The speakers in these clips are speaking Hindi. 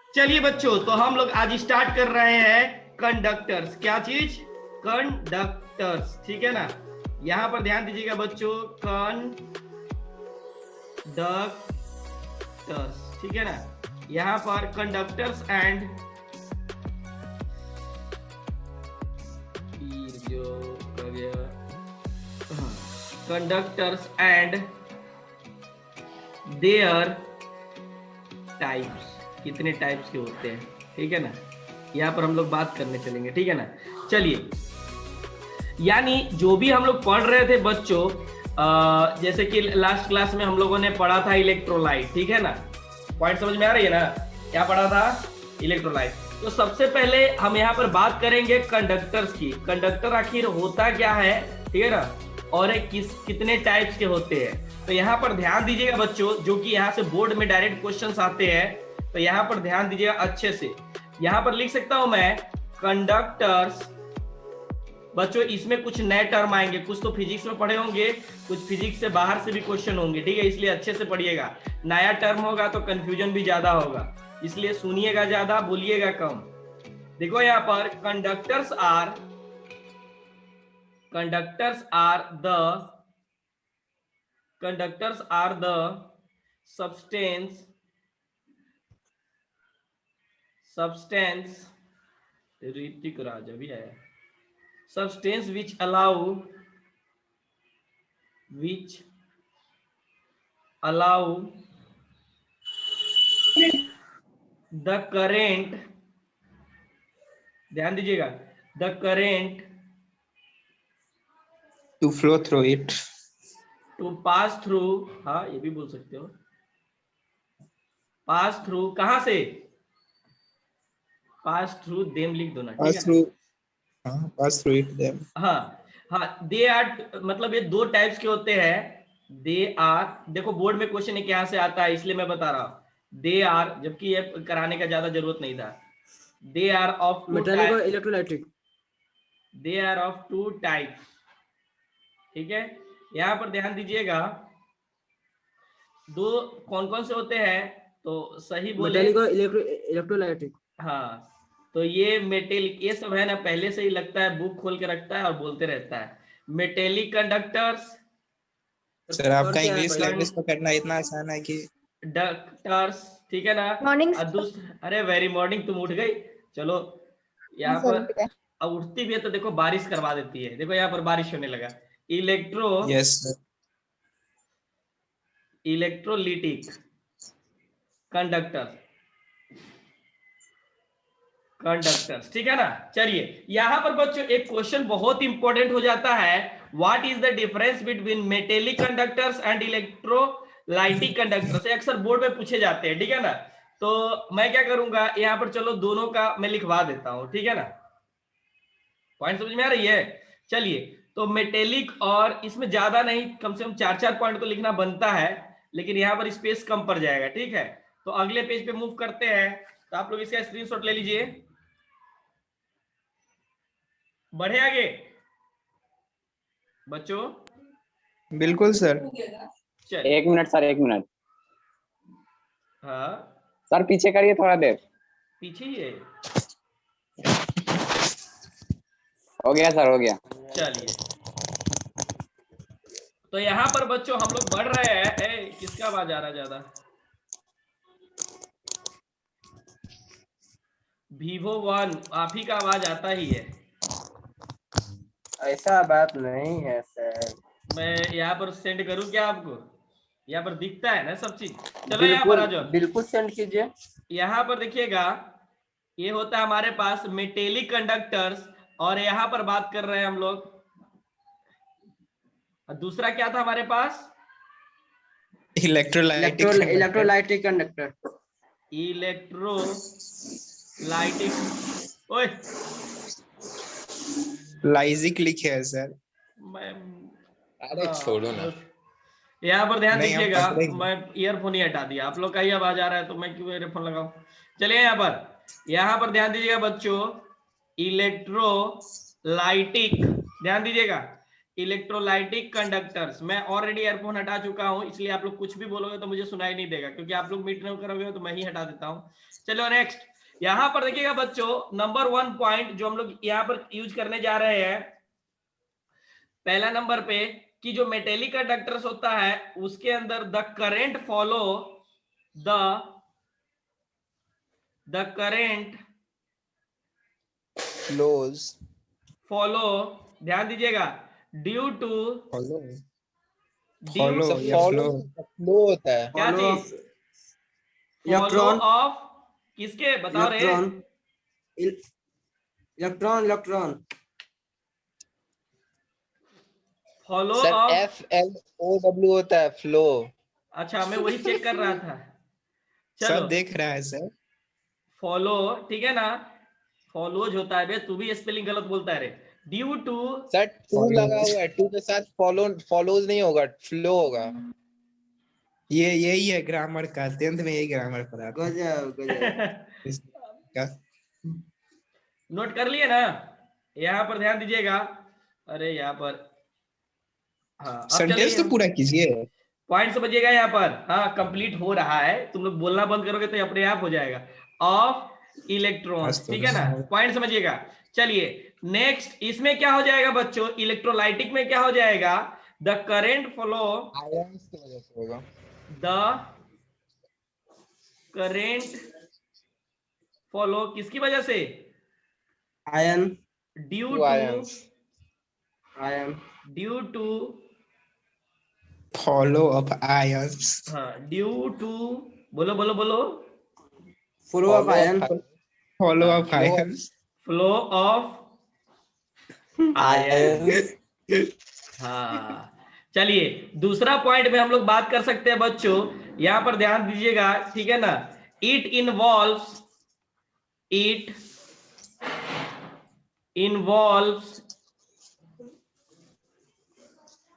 चलिए बच्चों, तो हम लोग आज स्टार्ट कर रहे हैं कंडक्टर्स। क्या चीज? कंडक्टर्स, ठीक है ना। यहां पर ध्यान दीजिएगा बच्चों, कंडक्टर्स, ठीक है ना। यहां पर conductors and conductors and there types, कितने टाइप्स के होते हैं, ठीक है ना। यहाँ पर हम लोग बात करने चलेंगे, ठीक है ना। चलिए, यानी जो भी हम लोग पढ़ रहे थे बच्चों, जैसे कि लास्ट क्लास में हम लोगों ने पढ़ा था इलेक्ट्रोलाइट, ठीक है ना। पॉइंट समझ में आ रही है ना? क्या पढ़ा था? इलेक्ट्रोलाइट। तो सबसे पहले हम यहाँ पर बात करेंगे कंडक्टर्स की। कंडक्टर आखिर होता क्या है, ठीक है ना, और कितने टाइप्स के होते हैं। तो यहाँ पर ध्यान दीजिएगा बच्चों, जो कि यहाँ से बोर्ड में डायरेक्ट क्वेश्चंस आते हैं, तो यहाँ पर ध्यान दीजिएगा अच्छे से। यहाँ पर लिख सकता हूं मैं कंडक्टर्स। बच्चों इसमें कुछ नए टर्म आएंगे, कुछ तो फिजिक्स में पढ़े होंगे, कुछ फिजिक्स से बाहर से भी क्वेश्चन होंगे, ठीक है। इसलिए अच्छे से पढ़िएगा। नया टर्म होगा तो कंफ्यूजन भी ज्यादा होगा, इसलिए सुनिएगा ज्यादा, बोलिएगा कम। देखो यहाँ पर conductors are the substance Hrithik Raja भी है, substance which allow the current, ध्यान दीजिएगा, the current to flow through it, to pass through, हाँ ये भी बोल सकते हो, pass through, कहां से? pass through them लिख दो ना, ठीक है। pass through it them. हाँ हाँ, दे आर, मतलब ये दो टाइप्स के होते हैं। दे आर, देखो बोर्ड में क्वेश्चन एक यहाँ से आता है, इसलिए मैं बता रहा हूँ दे आर, जबकि ये कराने का ज्यादा जरूरत नहीं था। दे आर ऑफ मेटालिक और electrolytic, they are of two types, ठीक है। यहाँ पर ध्यान दीजिएगा, दो कौन कौन से होते हैं, तो सही बोले, मेटालिक और इलेक्ट्रोलाइटिक। हाँ, तो ये मेटेलिक, ये सब है ना, पहले से ही लगता है बुक खोल के रखता है और बोलते रहता है। मेटेलिक कंडक्टर्स, सर आपका इंग्लिश लैंग्वेज पकड़ना इतना आसान है कि डक्टर्स, ठीक है ना। मॉर्निंग। अरे वेरी मॉर्निंग, तुम उठ गई। चलो यहाँ पर, अब उठती भी है तो देखो बारिश करवा देती है। देखो यहाँ पर बारिश होने लगा। इलेक्ट्रोलिटिक कंडक्टर्स, ठीक है ना। चलिए यहाँ पर बच्चों एक क्वेश्चन बहुत इंपॉर्टेंट हो जाता है, what is the difference between metallic conductors and electrolytic conductors. अक्सर बोर्ड में पूछे जाते हैं, ठीक है ना। तो मैं क्या करूंगा यहाँ पर, चलो दोनों का मैं लिखवा देता हूं, ठीक है ना। पॉइंट समझ में आ रही है? चलिए, तो मेटेलिक, और इसमें ज्यादा नहीं, कम से कम 4-4 पॉइंट तो लिखना बनता है, लेकिन यहाँ पर स्पेस कम पड़ जाएगा, ठीक है। तो अगले पेज पे मूव करते हैं, तो आप लोग इसका स्क्रीनशॉट ले लीजिए। बढ़े आगे बच्चों? बिल्कुल सर। एक मिनट सर, एक मिनट। हाँ सर पीछे करिए थोड़ा देर। पीछे ही है। हो गया सर, हो गया। चलिए, तो यहाँ पर बच्चों हम लोग बढ़ रहे हैं। किसका आवाज आ रहा है ज्यादा? Vivo One, आप ही का आवाज आता ही है। ऐसा बात नहीं है सर। मैं यहाँ पर सेंड करूँ क्या आपको? यहाँ पर दिखता है ना सब चीज। चलो यहाँ पर आ जाओ, बिल्कुल सेंड कीजिए। यहाँ पर देखिएगा, ये होता है हमारे पास मेटेलिक कंडक्टर्स, और यहाँ पर बात कर रहे हैं हम लोग, दूसरा क्या था हमारे पास? Electrolytic conductor. इलेक्ट्रोलाइटिक, ओए लाइजिक लिखे है सर। अरे छोड़ो ना। यहाँ पर ध्यान नहीं, दीजिएगा, हम पकड़ेंगे। मैं ईयरफोन ही हटा दिया, आप लोग का ही आवाज आ रहा है तो मैं क्यों ईयरफोन लगाऊं। चलिए यहाँ पर ध्यान दीजिएगा बच्चों, इलेक्ट्रोलाइटिक, ध्यान दीजिएगा, इलेक्ट्रोलाइटिक कंडक्टर्स। मैं ऑलरेडी ईयरफोन हटा चुका हूं, इसलिए आप लोग कुछ भी बोलोगे तो मुझे सुनाई नहीं देगा, क्योंकि आप लोग मीट नहीं करोगे तो मैं ही हटा देता हूं। चलो नेक्स्ट, यहां पर देखिएगा बच्चों, नंबर 1 पॉइंट जो हम लोग यहां पर यूज करने जा रहे हैं, पहला नंबर पे, कि जो मेटेलिक कंडक्टर्स होता है उसके अंदर the current follow the current flows follow, ध्यान दीजिएगा, due to follow due follow या follow फ्लो होता है। क्या Follow चीज, of फॉलो electron, ऑफ किसके, बताओ रे, electron, follow sir of, FLOW होता है फ्लो। अच्छा मैं वही चेक कर रहा था, चलो सब देख रहा है सर। फॉलो, ठीक है ना, फॉलोज होता है बे, तू भी स्पेलिंग गलत बोलता है रे, due to, sir to Follow. लगा हुआ है, टू के साथ फॉलोज नहीं होगा, फ्लो होगा। ये यही है ग्रामर का, 10th में यही ग्रामर पढ़ाते हैं गजब इसका। नोट कर लिए ना, यहाँ पर ध्यान दीजिएगा, अरे यहाँ पर, हाँ अब सेंटेंस चलिए तो पूरा कीजिए। पॉइंट समझिएगा यहाँ पर, हाँ कंप्लीट हो रहा है, तुम लोग बोलना बंद करोगे तो ये अपने आप हो जाएगा, ऑफ इलेक्ट्रॉन्स, आज तो ठीक है ना, पॉइंट समझिएगा। चलिए नेक्स्ट, इसमें क्या हो जाएगा बच्चों, इलेक्ट्रोलाइटिक में क्या हो जाएगा, द करेंट फ्लो, आयंस की वजह से होगा। द करेंट फॉलो किसकी वजह से, ion due to to ions follow of ions हाँ ड्यू टू, बोलो बोलो बोलो, flow of ion follow of ions flow of ion, हाँ चलिए दूसरा पॉइंट में हम लोग बात कर सकते हैं बच्चों, यहां पर ध्यान दीजिएगा, ठीक है ना, इट इन्वॉल्व्स,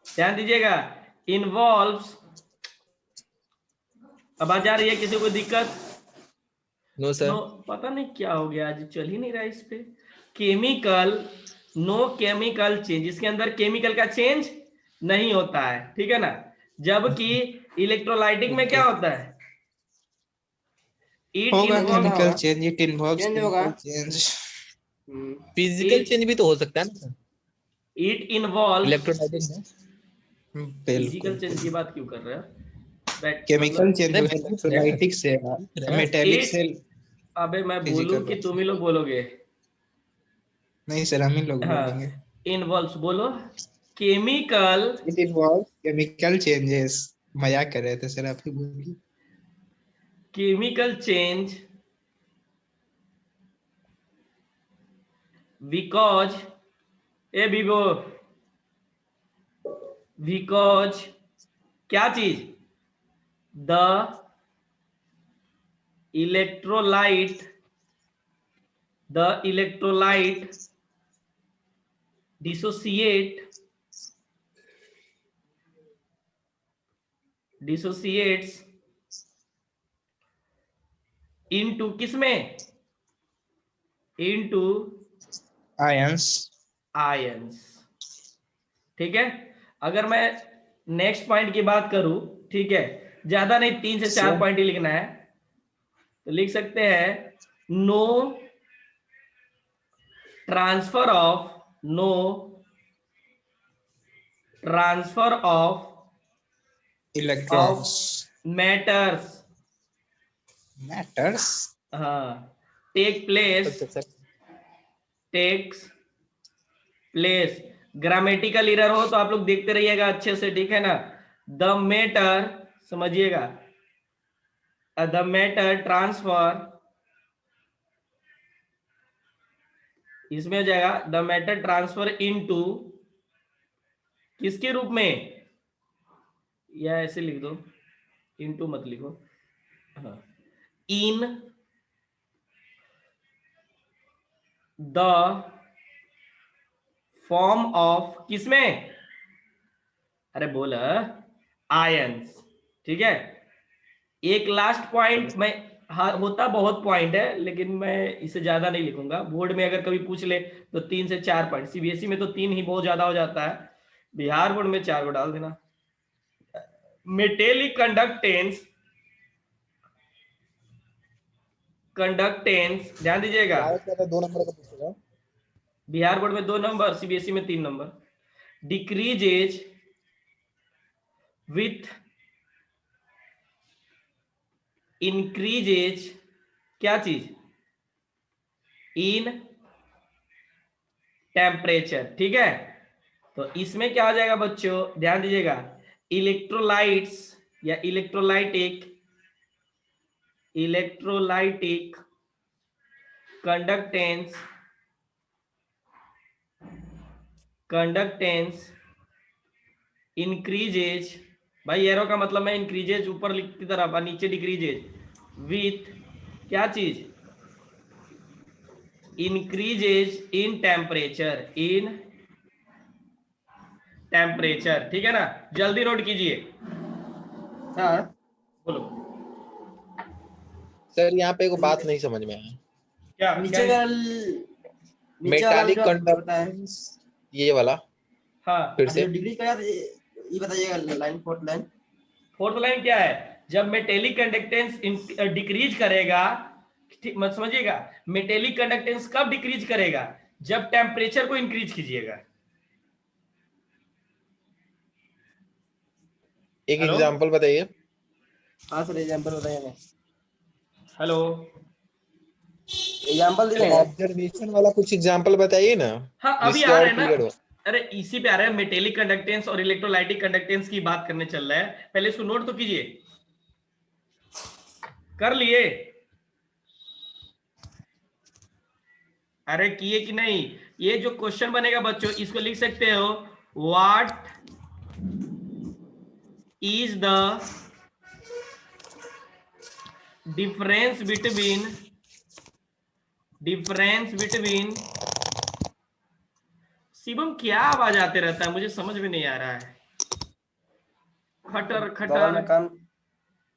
ध्यान दीजिएगा, इन्वॉल्व्स, अब आ जा रही है किसी को दिक्कत, No sir. नो, पता नहीं क्या हो गया, आज चल ही नहीं रहा इस पे, केमिकल, नो केमिकल चेंज, इसके अंदर केमिकल का चेंज नहीं होता है, ठीक है ना, जबकि इलेक्ट्रोलाइटिक में क्या होता है, इट होगा involve, chemical change, it involves change होगा केमिकल चेंज। Physical change भी तो हो सकता है ना इट इन्वॉल्व, इलेक्ट्रोलाइटिक में। फिजिकल बिल्कुल चेंज की बात क्यों कर रहे हो, केमिकल चेंज नहीं, होगा इलेक्ट्रोलाइटिक से, मेटेलिक से अबे मैं बोलूं फिजिकल कि होता तुम है। ही लोग बोलोगे, नहीं सर, हम ही लोग हाँ बोलेंगे। इन्वॉल्व्स बोलो, chemical, it involve chemical changes. मजाक कर रहे थे सर, आप ही बोलिए। Chemical change because, A Vivo, because क्या चीज, द इलेक्ट्रोलाइट डिसोसिएट्स इनटू किसमें, इनटू आयंस। आयंस, ठीक है। अगर मैं नेक्स्ट पॉइंट की बात करूं, ठीक है, ज्यादा नहीं 3 से 4 पॉइंट ही लिखना है, तो लिख सकते हैं, no transfer of electrons matters, matters. हाँ, टेक्स प्लेस, ग्रामेटिकल एरर हो तो आप लोग देखते रहिएगा अच्छे से, ठीक है ना, द मैटर, समझिएगा, द मैटर ट्रांसफर, इसमें हो जाएगा द मैटर ट्रांसफर इनटू, किसके रूप में, या ऐसे लिख दो, इनटू मत लिखो, हाँ, इन द फॉर्म ऑफ, किसमें, अरे बोल, आयंस, ठीक है। एक लास्ट पॉइंट मैं, हाँ होता बहुत पॉइंट है लेकिन मैं इसे ज्यादा नहीं लिखूंगा, बोर्ड में अगर कभी पूछ ले तो 3 से 4 पॉइंट, सीबीएसई में तो 3 ही बहुत ज्यादा हो जाता है, बिहार बोर्ड में 4 को डाल देना। मेटेलिक कंडक्टेंस कंडक्टेंस, ध्यान दीजिएगा, ज्यादा 2 नंबर का पूछेगा। बिहार बोर्ड में 2 नंबर, सीबीएसई में 3 नंबर। डिक्रीजेज विथ इंक्रीजेज, क्या चीज, इन टेम्परेचर, ठीक है। तो इसमें क्या हो जाएगा बच्चों, ध्यान दीजिएगा, इलेक्ट्रोलाइट्स या इलेक्ट्रोलाइटिक कंडक्टेंस इंक्रीजेज, भाई एरो का मतलब है इंक्रीजेज ऊपर की तरफ और नीचे डिक्रीजेज, विथ क्या चीज, इंक्रीजेज इन टेम्परेचर, ठीक है ना। जल्दी नोट कीजिए। सर बोलो सर यहाँ पे एक बात नहीं समझ में आया। क्या नीचे क्या? मेटालिक वाला जो होता है, कंडक्टेंस, ये वाला हाँ, फिर अब से। जो डिग्री का ये बताइएगा, line fourth line. Fourth line क्या है, जब मेटेलिक कंडक्टेंस डिक्रीज करेगा, मत समझिएगा, मेटेलिक कंडक्टेंस कब डिक्रीज करेगा, जब टेम्परेचर को इंक्रीज कीजिएगा। एक हेलो एग्जांपल बताइए। हाँ सर, एग्जाम्पल बताइए। हेलो, एग्जाम्पल दीजिए। ऑब्जर्वेशन वाला कुछ एग्जांपल बताइए ना, हाँ अभी जिससे आ और रहे हैं ना, क्लियर हो। अरे इसी पे आ रहे हैं, मेटेलिक कंडक्टेंस और इलेक्ट्रोलाइटिक कंडक्टेंस की बात करने चल रहा है, पहले इसको नोट तो कीजिए। कर लिए? अरे किए कि नहीं? ये जो क्वेश्चन बनेगा बच्चों, इसको लिख सकते हो, what is the difference between Shivam, क्या आवाज आते रहता है, मुझे समझ में नहीं आ रहा है। खटर खटर।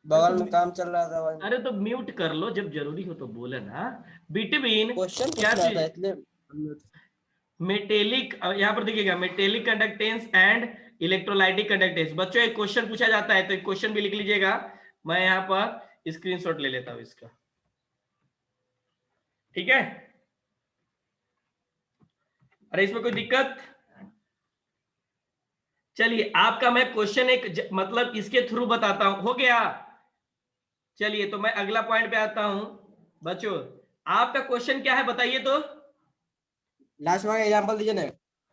बगल में काम चल रहा था भाई। अरे तो म्यूट कर लो, जब जरूरी हो तो बोले ना। बिटवीन क्वेश्चन क्या पूछ रहा था चीज, इसलिए। मेटेलिक, यहाँ पर देखिएगा, metallic conductance and electrolytic conductance. बच्चों एक क्वेश्चन पूछा जाता है, तो एक क्वेश्चन भी लिख लीजिएगा, मैं यहाँ पर स्क्रीनशॉट ले लेता हूं इसका, ठीक है। अरे इसमें कोई दिक्कत? चलिए आपका मैं क्वेश्चन एक मतलब इसके थ्रू बताता हूं, हो गया। चलिए तो मैं अगला पॉइंट पे आता हूं। बच्चों आपका क्वेश्चन क्या है बताइए तो, लास्ट वाला एग्जाम्पल दीजिए ना।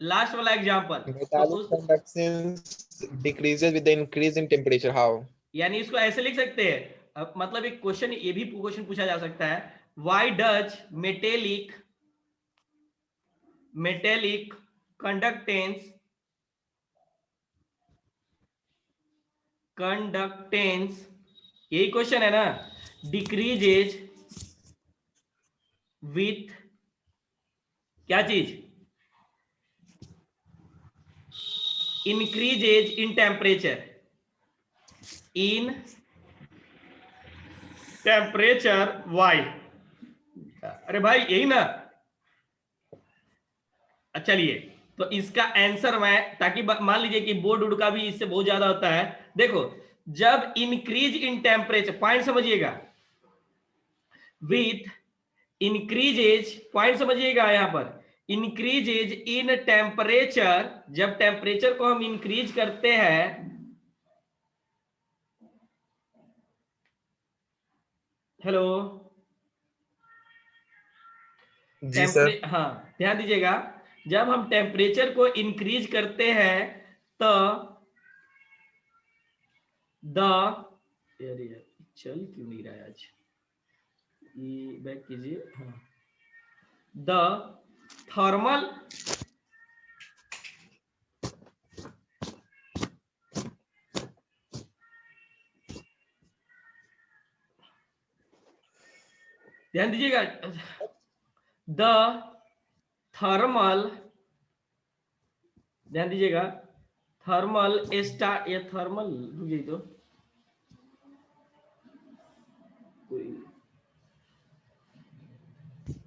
लास्ट वाला एग्जांपल। तो metallic conductance decreases with the increase in temperature, how? यानी इसको ऐसे लिख सकते हैं, मतलब एक क्वेश्चन, ये भी क्वेश्चन पूछा जा सकता है, व्हाई डज मेटेलिक कंडक्टेंस, यही क्वेश्चन है ना, डिक्रीजेज विथ क्या चीज, इंक्रीजेज इन टेम्परेचर वाई। अरे भाई यही ना। चलिए तो इसका आंसर मैं, ताकि मान लीजिए कि बोर्ड उड़ का भी इससे बहुत ज्यादा होता है, देखो जब इंक्रीज इन टेम्परेचर, पॉइंट समझिएगा, विथ इंक्रीजेज, पॉइंट समझिएगा यहां पर, इंक्रीजेज इन टेम्परेचर, जब टेम्परेचर को हम इंक्रीज करते हैं, हेलो जी सर। हाँ ध्यान दीजिएगा, जब हम टेम्परेचर को इंक्रीज करते हैं तो यार चल क्यों नहीं रहा है आज, ये बैक कीजिए, हाँ, द थर्मल ध्यान दीजिएगा, द थर्मल, ध्यान दीजिएगा, थर्मल स्टार्ट, या थर्मल रुक तो कोई,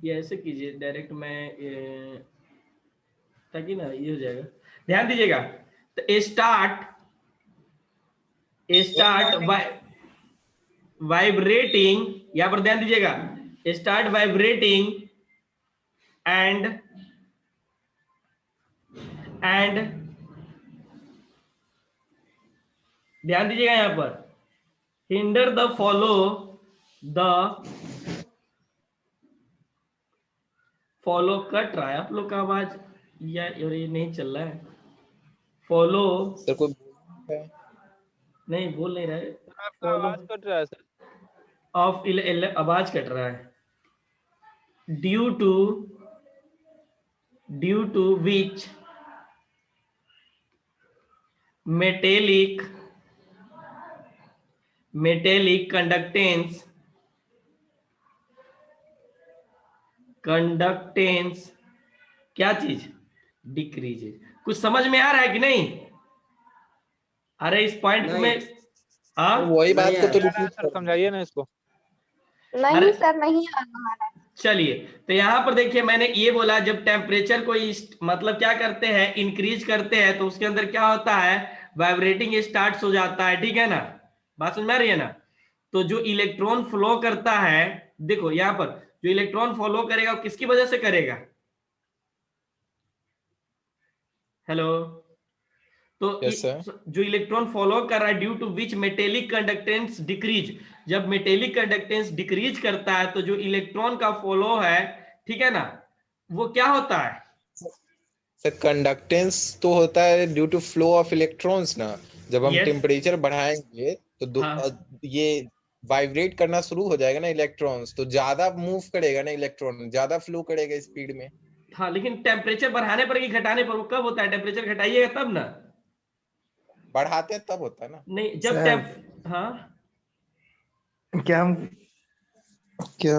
ये ऐसे कीजिए डायरेक्ट, मैं ताकि ना ये हो जाएगा। ध्यान दीजिएगा, तो स्टार्ट वाइब्रेटिंग, यहां पर ध्यान दीजिएगा, start vibrating and ध्यान दीजिएगा यहां पर hinder the follow कट रहा है आप लोग का आवाज या और ये नहीं चल रहा है फॉलो सर कोई नहीं बोल नहीं रहे आपका आवाज कट रहा है सर। ऑफ आवाज कट रहा है due to which metallic conductance क्या चीज डिक्रीज। कुछ समझ में आ रहा है कि नहीं? अरे इस पॉइंट को मैं वही बात को तो नहीं रिपीट कर समझाइए ना इसको। नहीं सर नहीं आ रहा है। चलिए तो यहां पर देखिए मैंने ये बोला जब टेम्परेचर को मतलब क्या करते हैं इंक्रीज करते हैं तो उसके अंदर क्या होता है वाइब्रेटिंग स्टार्ट हो जाता है, ठीक है ना, बात समझ में आ रही है ना। तो जो इलेक्ट्रॉन फ्लो करता है देखो यहां पर जो इलेक्ट्रॉन फॉलो करेगा वो किसकी वजह से करेगा? हेलो तो Yes, sir. जो इलेक्ट्रॉन फॉलो कर रहा है due to which metallic conductance decrease. जब मेटेलिक कंडक्टेंस डिक्रीज करता है तो जो इलेक्ट्रॉन का फॉलो है, ठीक है ना, वो क्या होता है? सर कंडक्टेंस तो होता है due to flow of electrons ना। जब हम Yes. टेम्परेचर बढ़ाएंगे तो ये वाइब्रेट करना शुरू हो जाएगा ना इलेक्ट्रॉन्स, तो ज्यादा मूव करेगा ना इलेक्ट्रॉन, ज्यादा फ्लो करेगा स्पीड में। हाँ लेकिन टेम्परेचर बढ़ाने पर कि घटाने पर वो कब होता है? टेम्परेचर घटाइएगा तब ना, बढ़ाते हैं तब होता है ना। नहीं जब सर, हाँ क्या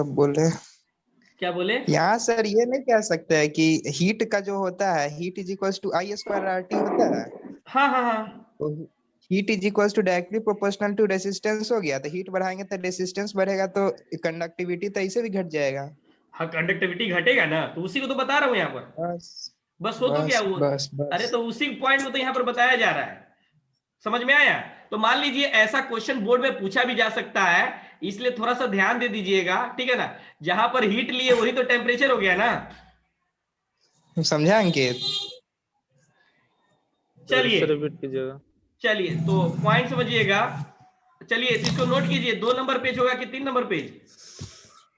बोल रहे हैं? क्या बोले? यहाँ सर ये नहीं कह सकते हैं कि हीट का जो होता है heat is equal to I square R T होता है। हाँ हाँ हाँ तो heat is equal to directly proportional to resistance हो गया। तो हीट बढ़ाएंगे तो रेसिस्टेंस बढ़ेगा तो कंडक्टिविटी तो ऐसे भी घट जाएगा। हाँ कंडक्टिविटी घटेगा ना, तो उसी को तो बता रहा हूँ यहाँ पर। बस हो तो क्या वो बस अरे तो उसी पॉइंट को तो यहाँ पर बताया जा रहा है, समझ में आया? तो मान लीजिए ऐसा क्वेश्चन बोर्ड में पूछा भी जा सकता है, इसलिए थोड़ा सा ध्यान दे दीजिएगा, ठीक है ना। जहां पर हीट लिए वही तो टेम्परेचर हो गया ना। समझा अंकित? चलिए तो पॉइंट समझिएगा। चलिए तो इसको नोट कीजिए, 2 नंबर पेज होगा कि 3 नंबर पेज?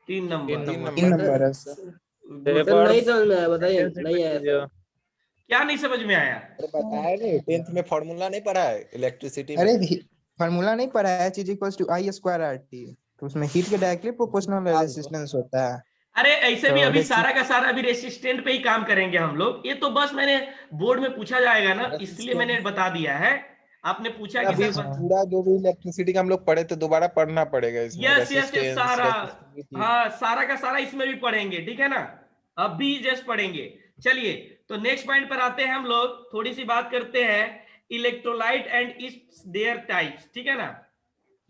3 नंबर। 3 नंबर है सर। सर नहीं समझ में आया, बताइए नहीं आया सर। क्या नहीं समझ में आया? बताया नहीं, 10th में फार्मूला नहीं पढ़ा है इलेक्ट्रिसिटी में? अरे फार्मूला नहीं पढ़ा है, H is to I square R T, तो उसमें हीट के डायरेक्टली प्रोपोर्शनल रेजिस्टेंस होता है। अरे ऐसे भी तो अभी सारा का सारा अभी रेसिस्टेंट पे ही काम करेंगे हम लोग। ये तो बस मैंने बोर्ड में पूछा जाएगा ना, इसलिए मैंने बता दिया है। आपने पूछा कि अभी सर पूरा जो भी इलेक्ट्रिसिटी का हम लोग पढ़े तो दोबारा पढ़ना पड़ेगा इसमें। यस सारा, resistance, हाँ सारा का सारा इसमें भी पढ़ेंगे, ठीक है ना, अब भी जस्ट पढ़ेंगे। चलिए तो नेक्स्ट पॉइंट पर आते हैं हम लोग, थोड़ी सी बात करते हैं electrolyte and it's there types, ठीक है ना।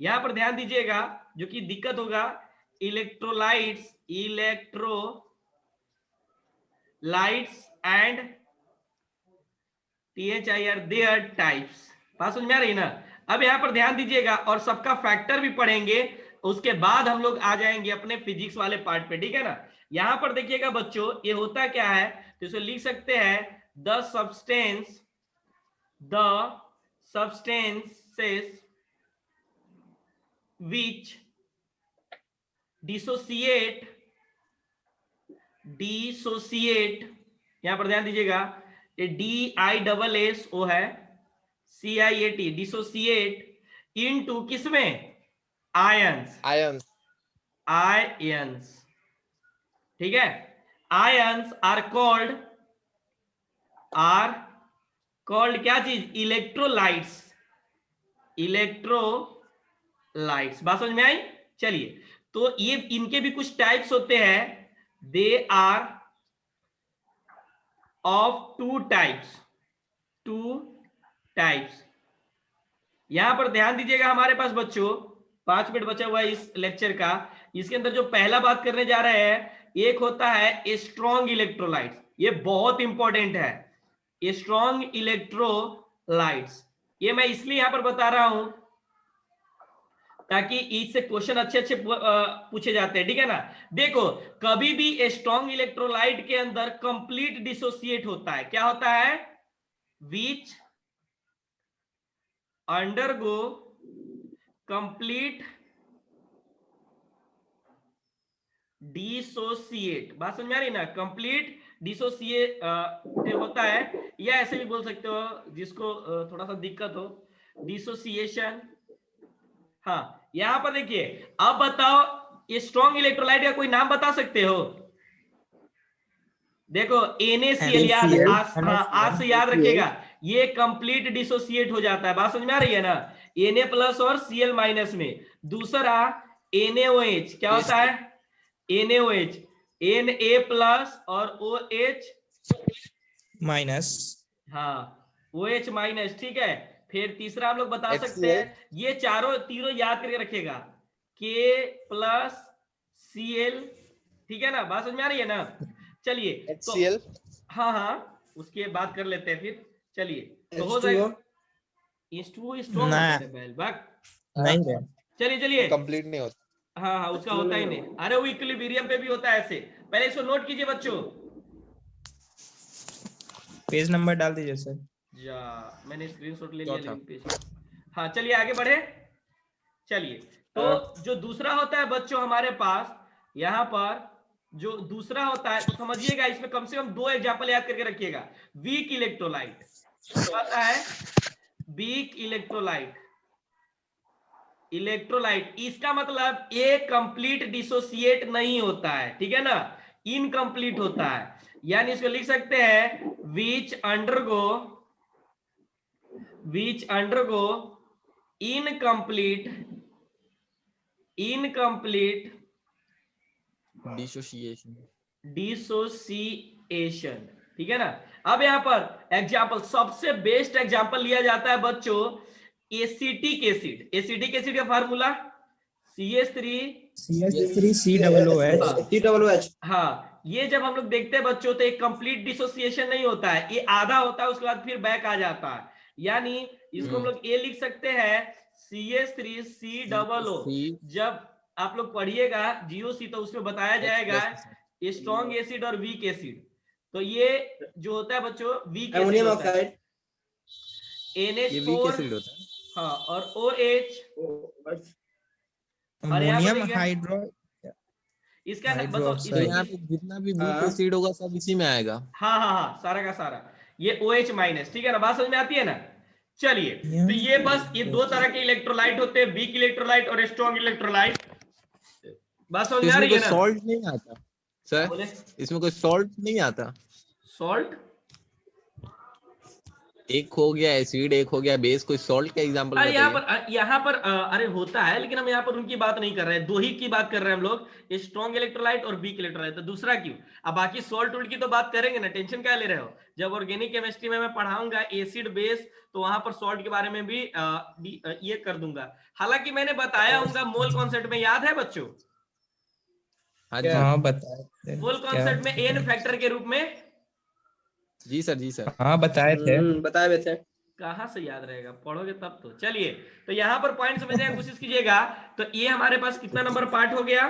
यहां पर ध्यान दीजिएगा जो कि दिक्कत होगा, electrolytes and THIR there types, बात समझ में आ रही ना। अब यहां पर ध्यान दीजिएगा और सबका फैक्टर भी पढ़ेंगे, उसके बाद हम लोग आ जाएंगे अपने फिजिक्स वाले पार्ट पे, ठीक है ना। यहां पर देखिएगा बच्चों ये होता क्या है, तो इसे लिख सकते हैं द substances which dissociate, यहां पर ध्यान दीजिएगा ये DISSO है CIAT, डिसोसिएट इनटू किसमें? आयंस, ठीक है। आयंस आर कॉल्ड क्या चीज? इलेक्ट्रोलाइट्स, बात समझ में आई? चलिए तो ये इनके भी कुछ टाइप्स होते हैं, दे आर ऑफ 2 टाइप्स। यहां पर ध्यान दीजिएगा हमारे पास बच्चों 5 मिनट बचा हुआ है इस लेक्चर का। इसके अंदर जो पहला बात करने जा रहे हैं, एक होता है स्ट्रॉन्ग इलेक्ट्रोलाइट्स, ये बहुत इंपॉर्टेंट है। स्ट्रॉन्ग इलेक्ट्रोलाइट्स ये मैं इसलिए यहां पर बता रहा हूं ताकि इससे क्वेश्चन अच्छे अच्छे पूछे जाते हैं, ठीक है ना। देखो कभी भी स्ट्रॉन्ग इलेक्ट्रोलाइट के अंदर कंप्लीट डिसोसिएट होता है, क्या होता है, विच अंडरगो कंप्लीट डिसोसिएट। बात समझ में आ रही ना, कंप्लीट डिसोसिएट होता है, या ऐसे भी बोल सकते हो जिसको थोड़ा सा दिक्कत हो, डिसोसिएशन। हाँ यहां पर देखिए, अब बताओ ये स्ट्रॉन्ग इलेक्ट्रोलाइट का कोई नाम बता सकते हो? देखो NaCl, याद आज से याद रखिएगा, ये कंप्लीट डिसोसिएट हो जाता है। बात समझ में आ रही है ना, Na प्लस और Cl माइनस में। दूसरा NaOH क्या होता है, NaOH Na प्लस और OH माइनस, हाँ OH माइनस, ठीक है। फिर तीसरा हम लोग बता सकते हैं, ये तीनों याद करके रखिएगा, K प्लस Cl, ठीक है ना। बात समझ में आ रही है ना। चलिए तो HCl, हाँ उसके बात कर लेते हैं फिर। चलिए तो हो जाएगा H2O स्ट्रॉन्ग होता है पहले नहीं है, चलिए कंप्लीट नहीं होता। हाँ उसका होता ही नहीं। अरे वो इक्विलिब्रियम पे भी होता है ऐसे। पहले इसको नोट कीजिए बच्चों। पेज नंबर डाल दीजिए सर। या मैंने स्क्रीनशॉट ले लिया लेकिन पेज। हाँ चलिए आगे बढ़े। चलिए तो जो दूसरा होता है बच्चों हमारे पास, यहाँ पर जो दूसरा होता है, तो समझिएगा इसमें कम से कम 2 एग्जांपल याद करके रखिएगा। वीक इलेक्ट्रोलाइट, क्या होता है, वीक इलेक्ट्रोलाइट, इसका मतलब ये कंप्लीट डिसोसिएट नहीं होता है, ठीक है ना, इनकम्प्लीट होता है। यानी इसको लिख सकते हैं विच अंडरगो इनकम्प्लीट डिसोसिएशन, ठीक है ना। अब यहां पर एग्जाम्पल, सबसे बेस्ट एग्जाम्पल लिया जाता है बच्चों एसिटिक एसिड का फार्मूला CH3COOH। हाँ ये जब हम लोग देखते हैं बच्चों तो एक कंप्लीट डिसोसिएशन नहीं होता है, ये आधा होता है, उसके बाद फिर बैक आ जाता है। यानी इसको हम लोग ए लिख सकते हैं CH3COO। जब आप लोग पढ़िएगा GOC तो उसमें बताया जाएगा स्ट्रॉन्ग एसिड और वीक एसिड। तो ये जो होता है बच्चों वीक एसिड होता है, NH4 हाँ और OH अमोनियम हाइड्रो, इसका बताओ, यहाँ पे जितना भी वीक एसिड होगा सब इसी में आएगा। हाँ सारा का सारा ये OH माइनस, ठीक है ना। बात समझ में आती है ना। चलिए तो ये बस ये 2 तरह के इलेक्ट्रोलाइट होते हैं, वीक इलेक्ट्रोलाइट और स्ट्रॉन्ग इलेक्ट्रोलाइट। बात समझ में आ रही है ना। सॉल्ट नहीं आता सर, इसमें कोई सॉल्ट नहीं आता। सॉल्ट एक हो गया एसिड, एक हो गया बेस, कोई सॉल्ट का एग्जांपल बताइए। यहाँ पर अरे होता है, लेकिन हम यहाँ पर उनकी बात नहीं कर रहे हैं, 2 ही की बात कर रहे हैं हम लोग, स्ट्रॉन्ग इलेक्ट्रोलाइट और वीक इलेक्ट्रोलाइट। तो दूसरा क्यों, अब बाकी सॉल्ट उल्ट की तो बात करेंगे ना, टेंशन क्या ले रहे हो। जब ऑर्गेनिक केमिस्ट्री में मैं पढ़ाऊंगा एसिड बेस, तो वहां पर सॉल्ट के बारे में भी ये कर दूंगा। हालांकि मैंने बताया होगा मोल कॉन्सेप्ट में, याद है बच्चों? हाँ बताए मोल कॉन्सेप्ट में एन फैक्टर के रूप में। जी सर हाँ बताए थे। कहाँ से याद रहेगा, पढ़ोगे तब तो। चलिए तो यहाँ पर पॉइंट समझने की कोशिश कीजिएगा। तो ये हमारे पास कितना नंबर पार्ट हो गया,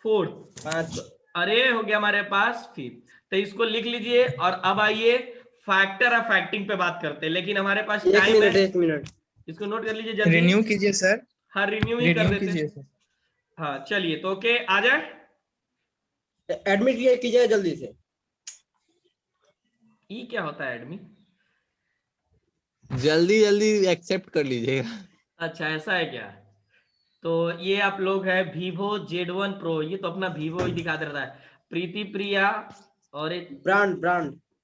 4th। अरे हो गया हमारे पास 5th। तो इसको लिख लीजिए और अब आइए फैक्टर ऑफ फैक्टिंग पे बात करते हैं, लेकिन हमारे पास टाइम है। 1 मिनट इसको नोट कर लीजिए जल्दी। रिन्यू कीजिए सर। हाँ रिन्यू ही कर देते हैं। हाँ चलिए तो ओके आ जाए, एडमिट कीजिए जल्दी से। ई क्या होता है एडमिट? जल्दी एक्सेप्ट कर लीजिएगा। अच्छा ऐसा है क्या। तो ये आप लोग है Vivo Z1 Pro, ये तो अपना Vivo ही दिखा दे रहा है। प्रीति प्रिया और एक ब्रांड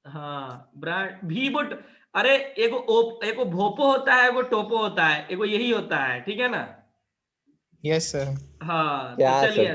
हाँ ब्रांड Vivo। अरे एगो भोपो होता है, एगो टोपो होता है, एगो यही होता है, ठीक है ना। Yes sir. हाँ तो चलिए